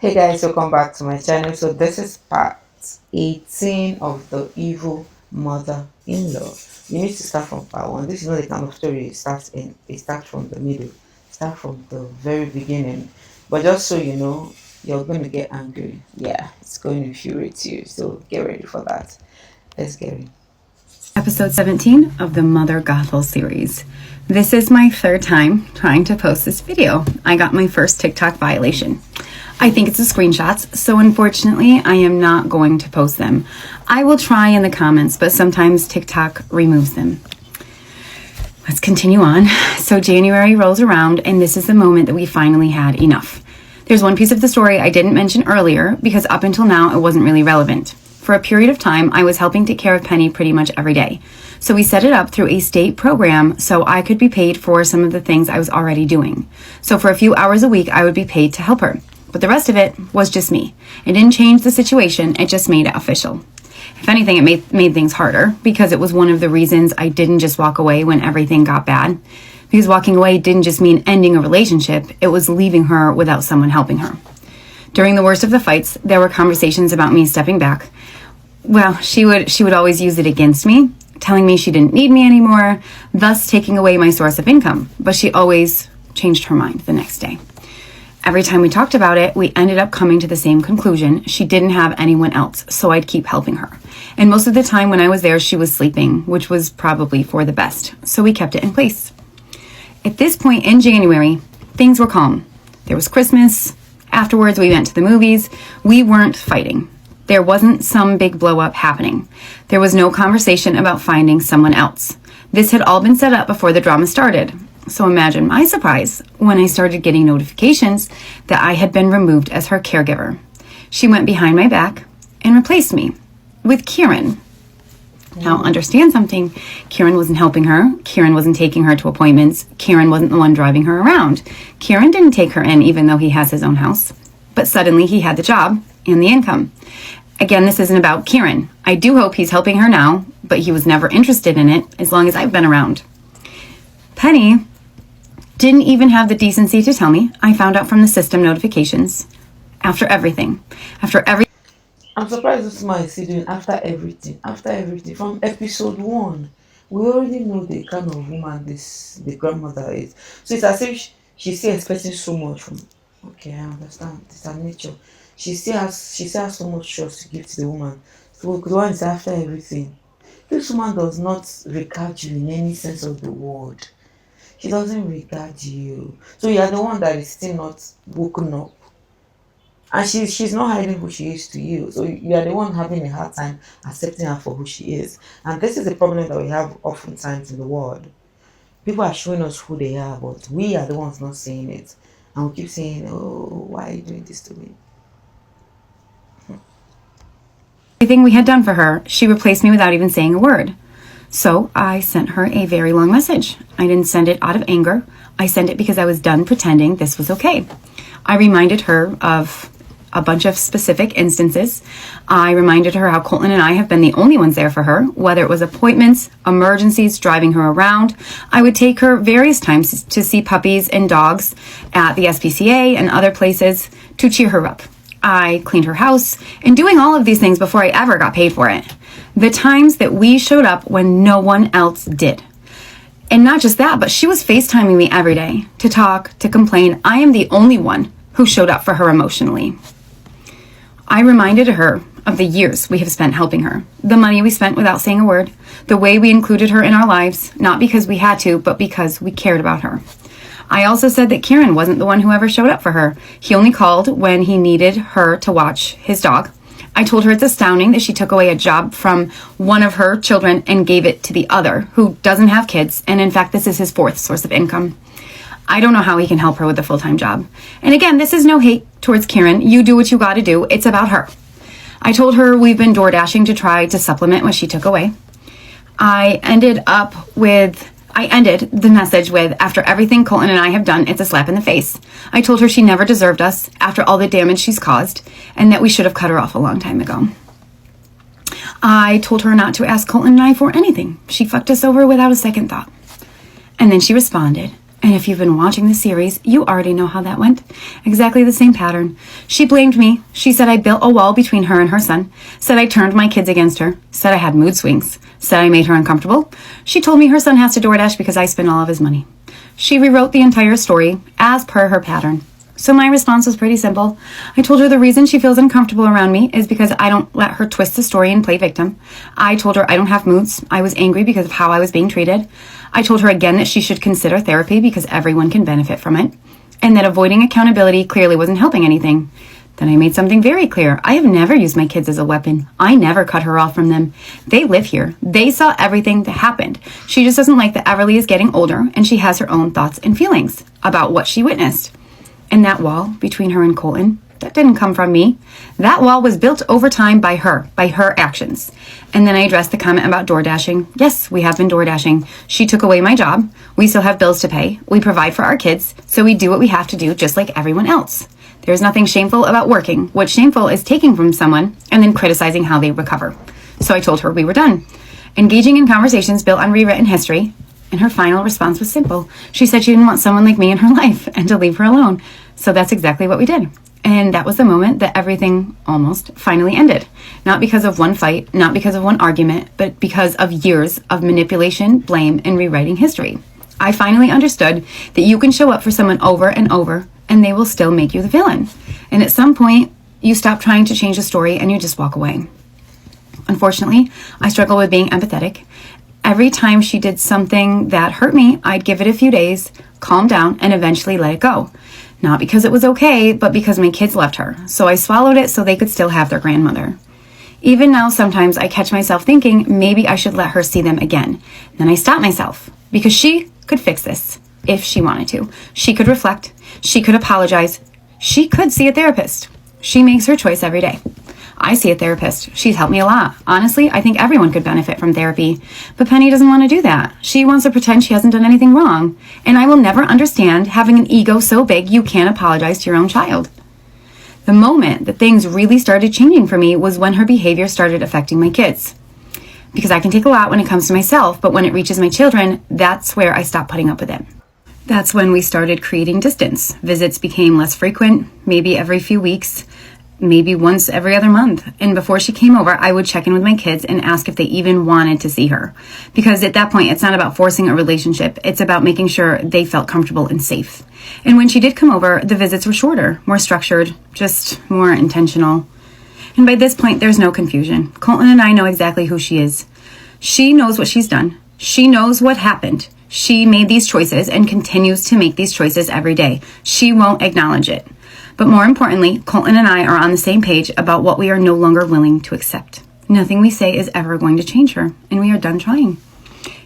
Hey guys, welcome back to my channel. So this is part 18 of the evil mother-in-law. You need to start from part 1. This is not the kind of story it starts from the middle, start from the very beginning. But just so you know, you're going to get angry. Yeah, it's going to infuriate you. So get ready for that. Let's get it. Episode 17 of the Mother Gothel series. This is my third time trying to post this video. I got my first TikTok violation. I think it's the screenshots, so unfortunately I am not going to post them. I will try in the comments, but sometimes TikTok removes them. Let's continue on. So January rolls around, and this is the moment that we finally had enough. There's one piece of the story I didn't mention earlier because up until now it wasn't really relevant. For a period of time, I was helping take care of Penny pretty much every day. So we set it up through a state program so I could be paid for some of the things I was already doing. So for a few hours a week, I would be paid to help her. But the rest of it was just me. It didn't change the situation, it just made it official. If anything, it made things harder because it was one of the reasons I didn't just walk away when everything got bad. Because walking away didn't just mean ending a relationship, it was leaving her without someone helping her. During the worst of the fights, there were conversations about me stepping back. Well, she would always use it against me, telling me she didn't need me anymore, thus taking away my source of income. But she always changed her mind the next day. Every time we talked about it, we ended up coming to the same conclusion. She didn't have anyone else, so I'd keep helping her. And most of the time when I was there, she was sleeping, which was probably for the best. So we kept it in place. At this point in January, things were calm. There was Christmas. Afterwards, we went to the movies. We weren't fighting. There wasn't some big blow up happening. There was no conversation about finding someone else. This had all been set up before the drama started. So imagine my surprise when I started getting notifications that I had been removed as her caregiver. She went behind my back and replaced me with Kieran. Now understand something. Kieran wasn't helping her. Kieran wasn't taking her to appointments. Kieran wasn't the one driving her around. Kieran didn't take her in even though he has his own house. But suddenly he had the job and the income. Again, this isn't about Kieran. I do hope he's helping her now, but he was never interested in it as long as I've been around. Penny didn't even have the decency to tell me. I found out from the system notifications. After everything. I'm surprised this man is still doing after everything. From episode 1. We already know the kind of woman the grandmother is. So it's as if she's still expecting so much from. Okay, I understand. It's her nature. She still has so much trust to give to the woman. So the one is after everything. This woman does not regard you in any sense of the word. She doesn't regard you. So you are the one that is still not woken up. And she's not hiding who she is to you. So you are the one having a hard time accepting her for who she is. And this is the problem that we have oftentimes in the world. People are showing us who they are, but we are the ones not saying it. And we keep saying, oh, why are you doing this to me? Everything we had done for her, she replaced me without even saying a word. So I sent her a very long message. I didn't send it out of anger. I sent it because I was done pretending this was okay. I reminded her of a bunch of specific instances. I reminded her how Colton and I have been the only ones there for her, whether it was appointments, emergencies, driving her around. I would take her various times to see puppies and dogs at the SPCA and other places to cheer her up. I cleaned her house and doing all of these things before I ever got paid for it. The times that we showed up when no one else did. And not just that, but she was FaceTiming me every day to talk, to complain. I am the only one who showed up for her emotionally. I reminded her of the years we have spent helping her, the money we spent without saying a word, the way we included her in our lives, not because we had to, but because we cared about her. I also said that Kieran wasn't the one who ever showed up for her. He only called when he needed her to watch his dog. I told her it's astounding that she took away a job from one of her children and gave it to the other, who doesn't have kids, and in fact, this is his fourth source of income. I don't know how he can help her with a full-time job. And again, this is no hate towards Kieran. You do what you gotta do. It's about her. I told her we've been door dashing to try to supplement what she took away. I ended the message with, after everything Colton and I have done, it's a slap in the face. I told her she never deserved us after all the damage she's caused and that we should have cut her off a long time ago. I told her not to ask Colton and I for anything. She fucked us over without a second thought. And then she responded And if you've been watching the series, you already know how that went. Exactly the same pattern. She blamed me. She said I built a wall between her and her son, said I turned my kids against her, said I had mood swings, said I made her uncomfortable. She told me her son has to DoorDash because I spent all of his money. She rewrote the entire story as per her pattern. So my response was pretty simple. I told her the reason she feels uncomfortable around me is because I don't let her twist the story and play victim. I told her I don't have moods. I was angry because of how I was being treated. I told her again that she should consider therapy because everyone can benefit from it, and that avoiding accountability clearly wasn't helping anything. Then I made something very clear. I have never used my kids as a weapon. I never cut her off from them. They live here. They saw everything that happened. She just doesn't like that Everly is getting older and she has her own thoughts and feelings about what she witnessed. And that wall between her and Colton, that didn't come from me. That wall was built over time by her actions. And then I addressed the comment about door dashing. Yes, we have been door dashing. She took away my job. We still have bills to pay. We provide for our kids, so we do what we have to do just like everyone else. There's nothing shameful about working. What's shameful is taking from someone and then criticizing how they recover. So I told her we were done. Engaging in conversations built on rewritten history, and her final response was simple. She said she didn't want someone like me in her life and to leave her alone. So that's exactly what we did. And that was the moment that everything almost finally ended. Not because of one fight, not because of one argument, but because of years of manipulation, blame, and rewriting history. I finally understood that you can show up for someone over and over, and they will still make you the villain. And at some point, you stop trying to change the story and you just walk away. Unfortunately, I struggle with being empathetic. Every time she did something that hurt me, I'd give it a few days, calm down, and eventually let it go. Not because it was okay, but because my kids left her. So I swallowed it so they could still have their grandmother. Even now, sometimes I catch myself thinking maybe I should let her see them again. Then I stop myself because she could fix this if she wanted to. She could reflect. She could apologize. She could see a therapist. She makes her choice every day. I see a therapist. She's helped me a lot. Honestly, I think everyone could benefit from therapy. But Penny doesn't want to do that. She wants to pretend she hasn't done anything wrong. And I will never understand having an ego so big you can't apologize to your own child. The moment that things really started changing for me was when her behavior started affecting my kids. Because I can take a lot when it comes to myself, but when it reaches my children, that's where I stop putting up with it. That's when we started creating distance. Visits became less frequent, maybe every few weeks, maybe once every other month. And before she came over, I would check in with my kids and ask if they even wanted to see her. Because at that point, it's not about forcing a relationship. It's about making sure they felt comfortable and safe. And when she did come over, the visits were shorter, more structured, just more intentional. And by this point, there's no confusion. Colton and I know exactly who she is. She knows what she's done. She knows what happened. She made these choices and continues to make these choices every day. She won't acknowledge it. But more importantly, Colton and I are on the same page about what we are no longer willing to accept. Nothing we say is ever going to change her, and we are done trying.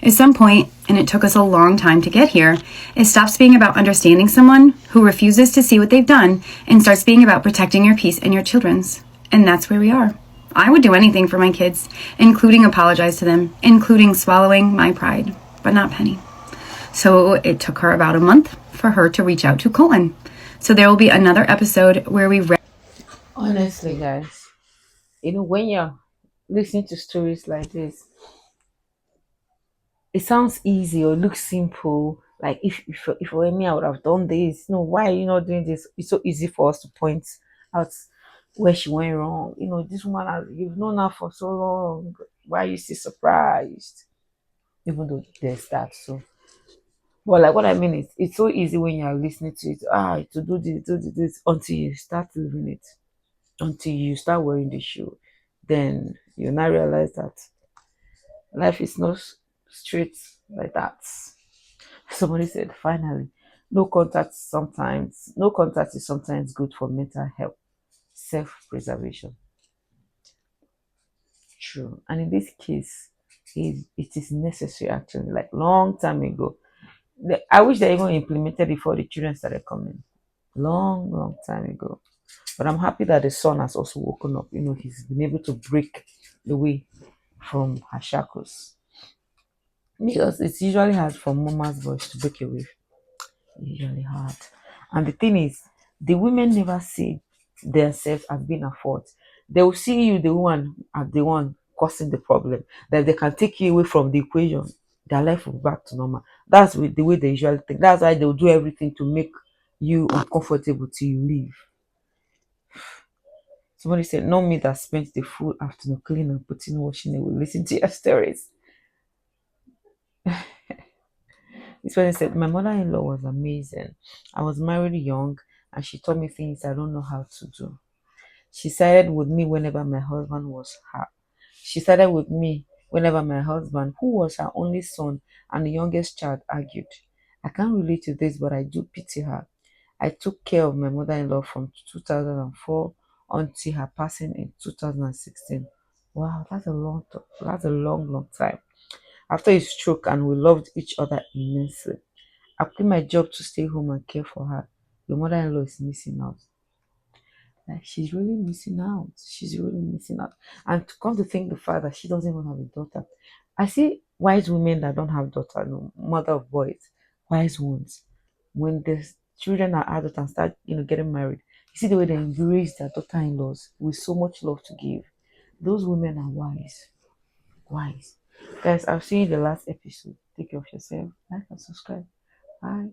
At some point, and it took us a long time to get here, it stops being about understanding someone who refuses to see what they've done and starts being about protecting your peace and your children's. And that's where we are. I would do anything for my kids, including apologize to them, including swallowing my pride, but not Penny. So it took her about a month for her to reach out to Colton. So there will be another episode where we Honestly, guys, when you're listening to stories like this, it sounds easy or looks simple. Like if it were me, I would have done this. No, why are you not doing this? It's so easy for us to point out where she went wrong. This woman, you've known her for so long. Why are you still surprised? Even though there's that. So, but like what I mean is, it's so easy when you're listening to it. To do this, until you start living it, until you start wearing the shoe, then you now realize that life is not straight like that. Somebody said, finally, no contact is sometimes good for mental health, self-preservation. True. And in this case, it is necessary actually, like long time ago. I wish they even implemented it before the children started coming. Long time ago. But I'm happy that the son has also woken up. He's been able to break the way from her shackles. Because it's usually hard for mama's voice to break away. Usually hard. And the thing is, the women never see themselves as being at fault. They will see you, the one, as the one causing the problem. That they can take you away from the equation. Their life will be back to normal. That's the way they usually think. That's why they'll do everything to make you uncomfortable till you leave. Somebody said, "No me that spent the full afternoon cleaning, putting, washing away, listen to your stories." This person said, "My mother-in-law was amazing. I was married young, and she taught me things I don't know how to do. She sided with me whenever my husband was her. She sided with me whenever my husband, who was her only son and the youngest child, argued. I can't relate to this, but I do pity her. I took care of my mother-in-law from 2004 until her passing in 2016. Wow, that's a long time. After his stroke, and we loved each other immensely. I quit my job to stay home and care for her. Your mother-in-law is missing out. Like she's really missing out. She's really missing out. And to come to think the fact that she doesn't even have a daughter. I see wise women that don't have daughter, no mother of boys, wise ones. When the children are adult and start, getting married, you see the way they embrace their daughter-in-laws with so much love to give. Those women are wise. Wise. Guys, I've seen the last episode. Take care of yourself. Like and subscribe. Bye.